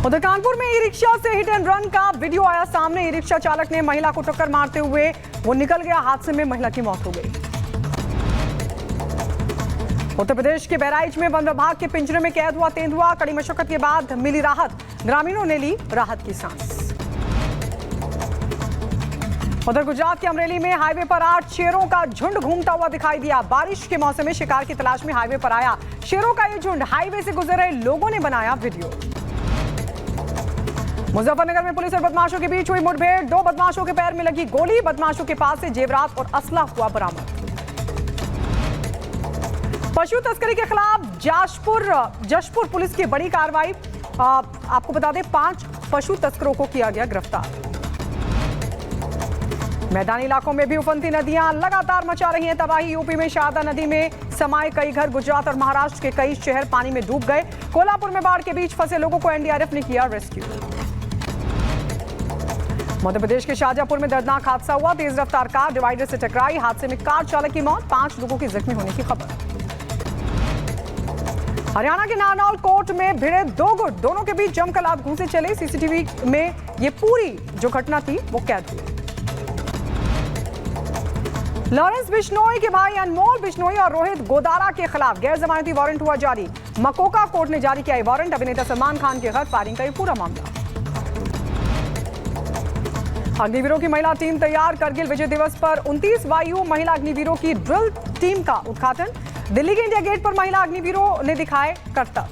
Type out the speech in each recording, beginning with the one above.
उधर कानपुर में e rickshaw से हिट एंड रन का वीडियो आया सामने। ई रिक्शा चालक ने महिला को टक्कर मारते हुए वो निकल गया। हादसे में महिला की मौत हो गई। उत्तर प्रदेश के बहराइच में वन विभाग के पिंजरे में कैद हुआ तेंदुआ। कड़ी मशक्कत के बाद मिली राहत, ग्रामीणों ने ली राहत की सांस। उधर गुजरात के अमरेली में हाईवे पर 8 शेरों का झुंड घूमता हुआ दिखाई दिया। बारिश के मौसम में शिकार की तलाश में हाईवे पर आया शेरों का ये झुंड। हाईवे से गुजर रहे लोगों ने बनाया वीडियो। मुजफ्फरनगर में पुलिस और बदमाशों के बीच हुई मुठभेड़। 2 बदमाशों के पैर में लगी गोली। बदमाशों के पास से जेवरात और असला हुआ बरामद। पशु तस्करी के खिलाफ जशपुर पुलिस की बड़ी कार्रवाई। आपको बता दें 5 पशु तस्करों को किया गया गिरफ्तार। मैदानी इलाकों में भी उफनती नदियां लगातार मचा रही हैं तबाही। यूपी में शारदा नदी में समाये कई घर। गुजरात और महाराष्ट्र के कई शहर पानी में डूब गए। कोल्हापुर में बाढ़ के बीच फंसे लोगों को एनडीआरएफ ने किया रेस्क्यू। मध्य प्रदेश के शाहजहांपुर में दर्दनाक हादसा हुआ। तेज रफ्तार कार डिवाइडर से टकराई। हादसे में कार चालक की मौत, 5 लोगों की जख्मी होने की खबर। हरियाणा के नारनौल कोर्ट में भिड़े 2 गुट। दोनों के बीच जमकर लात घूंसे चले। सीसीटीवी में ये पूरी जो घटना थी वो कैद हुई। लॉरेंस बिश्नोई के भाई अनमोल बिश्नोई और रोहित गोदारा के खिलाफ गैर जमानती वारंट हुआ जारी। मकोका कोर्ट ने जारी किया वारंट। अभिनेता सलमान खान के घर फायरिंग का ये पूरा मामला। अग्निवीरों की महिला टीम तैयार। करगिल विजय दिवस पर 29 वायु महिला अग्निवीरों की ड्रिल टीम का उद्घाटन। दिल्ली के इंडिया गेट पर महिला अग्निवीरों ने दिखाए करतब।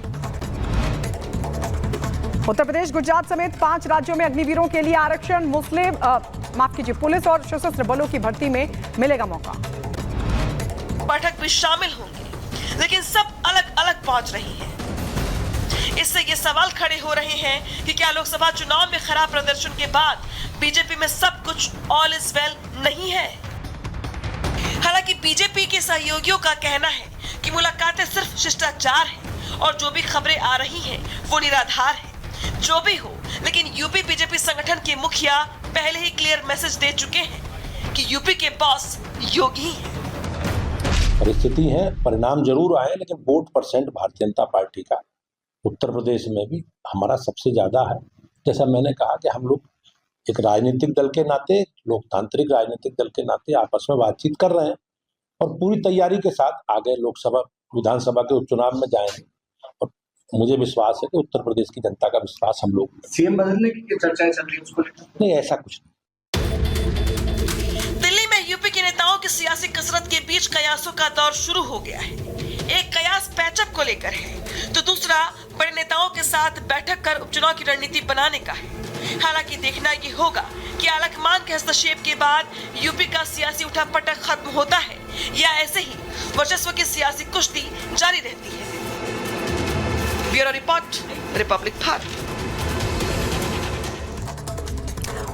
उत्तर प्रदेश, गुजरात समेत 5 राज्यों में अग्निवीरों के लिए आरक्षण। पुलिस और सशस्त्र बलों की भर्ती में मिलेगा मौका। पाठक भी शामिल होंगे, लेकिन सब अलग अलग पहुंच रही हैं। इससे ये सवाल खड़े हो रहे हैं कि क्या लोकसभा चुनाव में खराब प्रदर्शन के बाद बीजेपी में सब कुछ ऑल इज वेल नहीं है। हालांकि बीजेपी के सहयोगियों का कहना है कि मुलाकातें सिर्फ शिष्टाचार है और जो भी खबरें आ रही हैं वो निराधार है। जो भी हो, लेकिन यूपी बीजेपी संगठन के मुखिया पहले ही क्लियर मैसेज दे चुके हैं कि यूपी के बॉस योगी हैं। परिस्थिति है, परिणाम जरूर आए, लेकिन vote percent Bharatiya Janata party का उत्तर प्रदेश में भी हमारा सबसे ज्यादा है। जैसा मैंने कहा कि हम लोग एक राजनीतिक दल के नाते, लोकतांत्रिक राजनीतिक दल के नाते आपस में बातचीत कर रहे हैं और पूरी तैयारी के साथ आगे लोकसभा विधानसभा के उपचुनाव में जाएंगे। और मुझे विश्वास है कि उत्तर प्रदेश की जनता का विश्वास हम लोग। सीएम बदलने की चर्चाएं चल रही है, उसको नहीं, ऐसा कुछ नहीं। दिल्ली में यूपी के नेताओं की सियासी कसरत के बीच कयासों का दौर शुरू हो गया है। एक कयास पैचअप को लेकर है तो दूसरा बड़े नेताओं के साथ बैठक कर उपचुनाव की रणनीति बनाने का है। हालांकि देखना ये होगा कि आलकमान के हस्तक्षेप के बाद यूपी का सियासी उठापटक खत्म होता है या ऐसे ही वर्चस्व की सियासी कुश्ती जारी रहती है। Bureau report, Republic Bharat.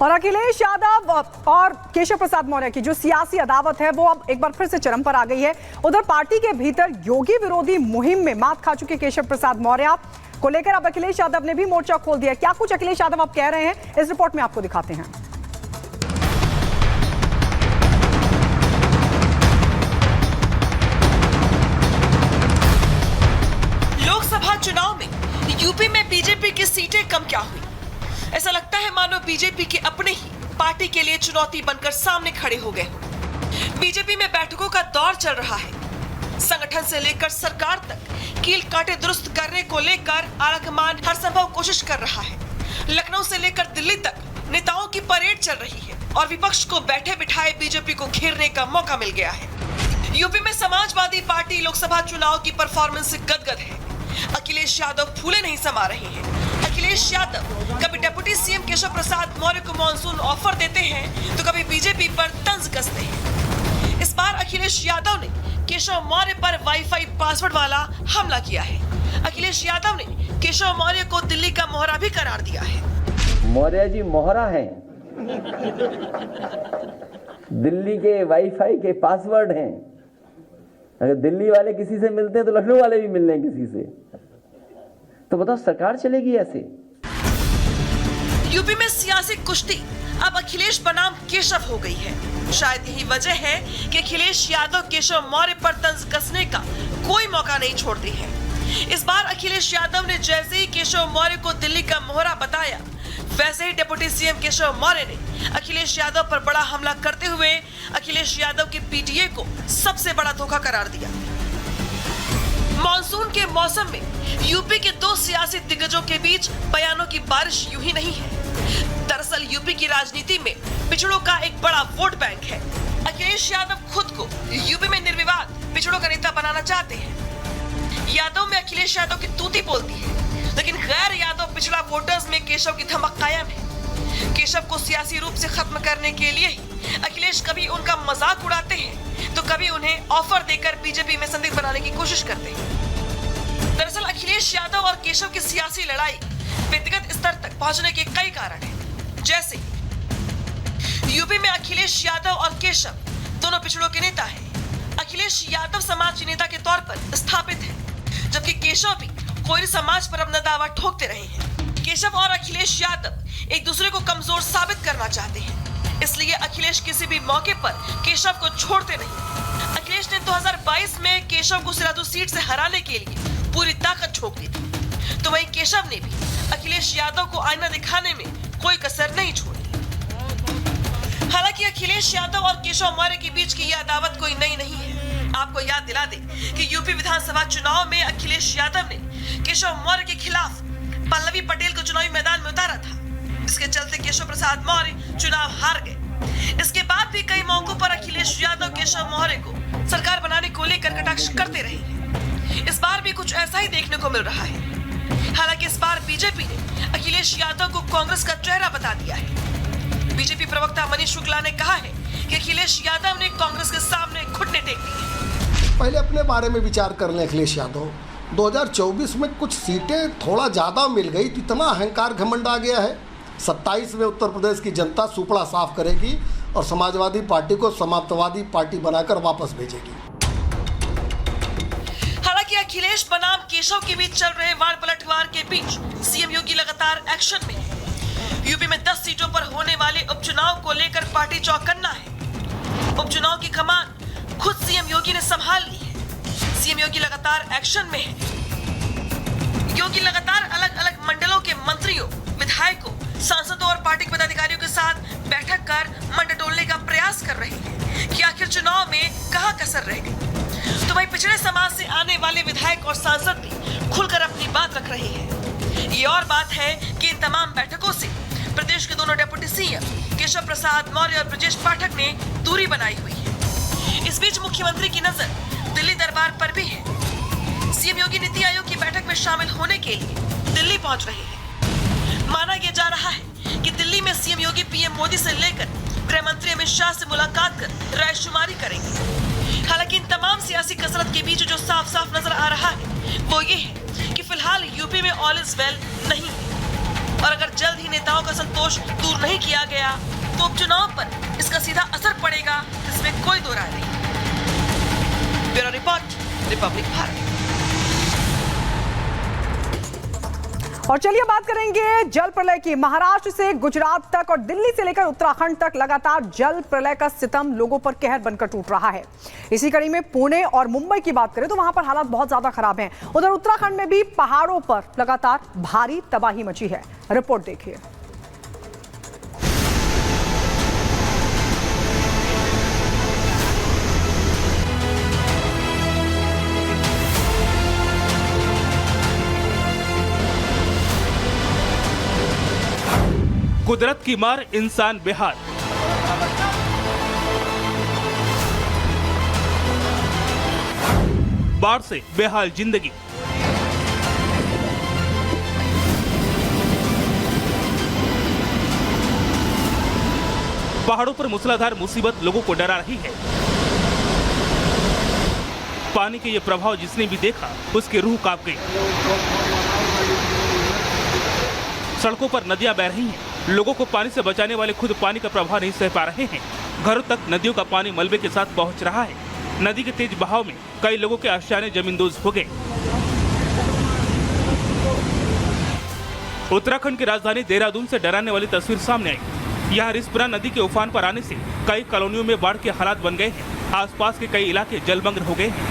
और अखिलेश यादव और केशव प्रसाद मौर्य की जो सियासी अदावत है वो अब एक बार फिर से चरम पर आ गई है। उधर पार्टी के भीतर योगी विरोधी मुहिम में मात खा चुके केशव प्रसाद मौर्य को लेकर अब अखिलेश यादव ने भी मोर्चा खोल दिया। क्या कुछ अखिलेश यादव अब कह रहे हैं, इस रिपोर्ट में आपको दिखाते हैं। लोकसभा चुनाव में यूपी में बीजेपी की सीटें कम क्या हुई। ऐसा लगता है मानो बीजेपी के अपने ही पार्टी के लिए चुनौती बनकर सामने खड़े हो गए। बीजेपी में बैठकों का दौर चल रहा है। संगठन से लेकर सरकार तक कील कांटे दुरुस्त करने को लेकर आलाकमान हर संभव कोशिश कर रहा है। लखनऊ से लेकर दिल्ली तक नेताओं की परेड चल रही है और विपक्ष को बैठे बिठाए बीजेपी को घेरने का मौका मिल गया है। यूपी में समाजवादी पार्टी लोकसभा चुनाव की परफॉर्मेंस से गदगद है। अखिलेश यादव फूले नहीं समा रहे हैं। अखिलेश यादव कभी डिप्टी सीएम केशव प्रसाद मौर्य को मॉनसून ऑफर देते हैं तो कभी बीजेपी पर तंज कसते हैं। इस बार अखिलेश यादव ने केशव मौर्य पर वाईफाई पासवर्ड वाला हमला किया है। अखिलेश यादव ने केशव मौर्य को दिल्ली का मोहरा भी करार दिया है। मौर्य जी मोहरा हैं, दिल्ली के वाईफाई के पासवर्ड हैं। अगर दिल्ली वाले किसी से मिलते हैं तो लखनऊ वाले भी मिल रहे हैं किसी से, तो बताओ सरकार चलेगी ऐसे। यूपी में सियासी कुश्ती अब अखिलेश बनाम केशव हो गई है। शायद यही वजह है कि अखिलेश यादव केशव मौर्य पर तंज कसने का कोई मौका नहीं छोड़ते हैं। इस बार अखिलेश यादव ने जैसे ही केशव मौर्य को दिल्ली का मोहरा बताया, वैसे ही डिप्टी सीएम केशव मौर्य ने अखिलेश यादव पर बड़ा हमला करते हुए अखिलेश यादव के पीटीए को सबसे बड़ा धोखा करार दिया। मॉनसून के मौसम में यूपी के दो सियासी दिग्गजों के बीच बयानों की बारिश यूं ही नहीं है। दरअसल यूपी की राजनीति में पिछड़ों का एक बड़ा वोट बैंक है। अखिलेश यादव खुद को यूपी में निर्विवाद पिछड़ों का नेता बनाना चाहते हैं। यादव में अखिलेश यादव की तूती बोलती है, लेकिन गैर यादव पिछड़ा वोटर्स में केशव की धमक कायम है। केशव को सियासी रूप से खत्म करने के लिए ही अखिलेश कभी उनका मजाक उड़ाते हैं तो कभी उन्हें ऑफर देकर बीजेपी में संदिग्ध बनाने की कोशिश करते हैं। दरअसल अखिलेश यादव और केशव की सियासी लड़ाई व्यक्तिगत स्तर तक पहुंचने के कई कारण हैं। जैसे यूपी में अखिलेश यादव और केशव दोनों पिछड़ों के नेता हैं। अखिलेश यादव समाज नेता के तौर पर स्थापित है, जबकि केशव भी कोयरी समाज पर अपना दावा ठोकते रहे हैं। केशव और अखिलेश यादव एक दूसरे को कमजोर साबित करना चाहते हैं, इसलिए अखिलेश किसी भी मौके पर केशव को छोड़ते नहीं। अखिलेश ने 2022 में केशव को सिरादू सीट से हराने के लिए पूरी ताकत झोंक दी थी, तो वहीं केशव ने भी अखिलेश यादव को आईना दिखाने में कोई कसर नहीं छोड़ी। हालांकि अखिलेश यादव और केशव मौर्य के बीच की यह अदावत कोई नई नहीं है। आपको याद दिला दें कि यूपी विधानसभा चुनाव में अखिलेश यादव ने केशव मौर्य के खिलाफ पल्लवी पटेल को चुनावी मैदान में उतारा था, जिसके चलते केशव प्रसाद मौर्य चुनाव हार गए। इसके बाद भी कई मौकों पर अखिलेश यादव केशव मौर्य को सरकार बनाने को लेकर कटाक्ष करते रहे हैं। इस बार भी कुछ ऐसा ही देखने को मिल रहा है। हालांकि इस बार बीजेपी ने अखिलेश यादव को कांग्रेस का चेहरा बता दिया है। बीजेपी प्रवक्ता मनीष शुक्ला ने कहा है कि अखिलेश यादव ने कांग्रेस के सामने घुटने टेक दिए। पहले अपने बारे में विचार कर लें अखिलेश यादव। 2024 में कुछ सीटें थोड़ा ज़्यादा मिल गई तो इतना अहंकार घमंड आ गया है। 27 में उत्तर प्रदेश की जनता सुपड़ा साफ करेगी और समाजवादी पार्टी को समाप्तवादी पार्टी बनाकर वापस भेजेगी। हालांकि अखिलेश बनाम केशव के बीच चल रहे वार पलटवार के बीच सीएम योगी लगातार एक्शन में है। यूपी में 10 सीटों पर होने वाले उपचुनाव को लेकर पार्टी चौकन्ना है। उपचुनाव की कमान खुद सीएम योगी ने संभाल ली है। सीएम योगी लगातार एक्शन में है। योगी लगातार अलग अलग मंडलों के मंत्रियों, विधायकों, सांसदों और पार्टी के पदाधिकारियों के साथ बैठक कर मन टटोलने का प्रयास कर रहे हैं कि आखिर चुनाव में कहां कसर रह गई। तो वहीं पिछड़े समाज से आने वाले विधायक और सांसद भी खुलकर अपनी बात रख रहे हैं। ये और बात है कि इन तमाम बैठकों से प्रदेश के दोनों डिप्टी सीएम केशव प्रसाद मौर्य और ब्रजेश पाठक ने दूरी बनाई हुई है। इस बीच मुख्यमंत्री की नजर दिल्ली दरबार पर भी है। सीएम योगी नीति आयोग की बैठक में शामिल होने के लिए दिल्ली पहुंच रहे हैं। माना यह जा रहा है कि दिल्ली में सीएम योगी पीएम मोदी से लेकर गृह मंत्री अमित शाह से मुलाकात कर रायशुमारी करेंगे। हालांकि इन तमाम सियासी कसरत के बीच जो साफ साफ नजर आ रहा है वो ये है कि फिलहाल यूपी में ऑल इज वेल नहीं है, और अगर जल्द ही नेताओं का संतोष दूर नहीं किया गया तो उपचुनाव पर इसका सीधा असर पड़ेगा, इसमें कोई दो राय नहीं। Bureau report, Republic Bharat. और चलिए बात करेंगे जल प्रलय की। महाराष्ट्र से गुजरात तक और दिल्ली से लेकर उत्तराखंड तक लगातार जल प्रलय का सितम लोगों पर कहर बनकर टूट रहा है। इसी कड़ी में पुणे और मुंबई की बात करें तो वहां पर हालात बहुत ज्यादा खराब हैं। उधर उत्तराखंड में भी पहाड़ों पर लगातार भारी तबाही मची है। रिपोर्ट देखिए। कुदरत की मार, इंसान बेहाल। बाढ़ से बेहाल जिंदगी। पहाड़ों पर मूसलाधार मुसीबत लोगों को डरा रही है। पानी के ये प्रभाव जिसने भी देखा उसकी रूह कांप गई। सड़कों पर नदियां बह रही हैं। लोगों को पानी से बचाने वाले खुद पानी का प्रभाव नहीं सह पा रहे हैं। घरों तक नदियों का पानी मलबे के साथ पहुंच रहा है। नदी के तेज बहाव में कई लोगों के आशियाने जमींदोज हो गए। उत्तराखंड की राजधानी देहरादून से डराने वाली तस्वीर सामने आई। यहाँ रिस्पना नदी के उफान पर आने से कई कॉलोनियों में बाढ़ के हालात बन गए हैं। आसपास के कई इलाके जलमग्न हो गए हैं।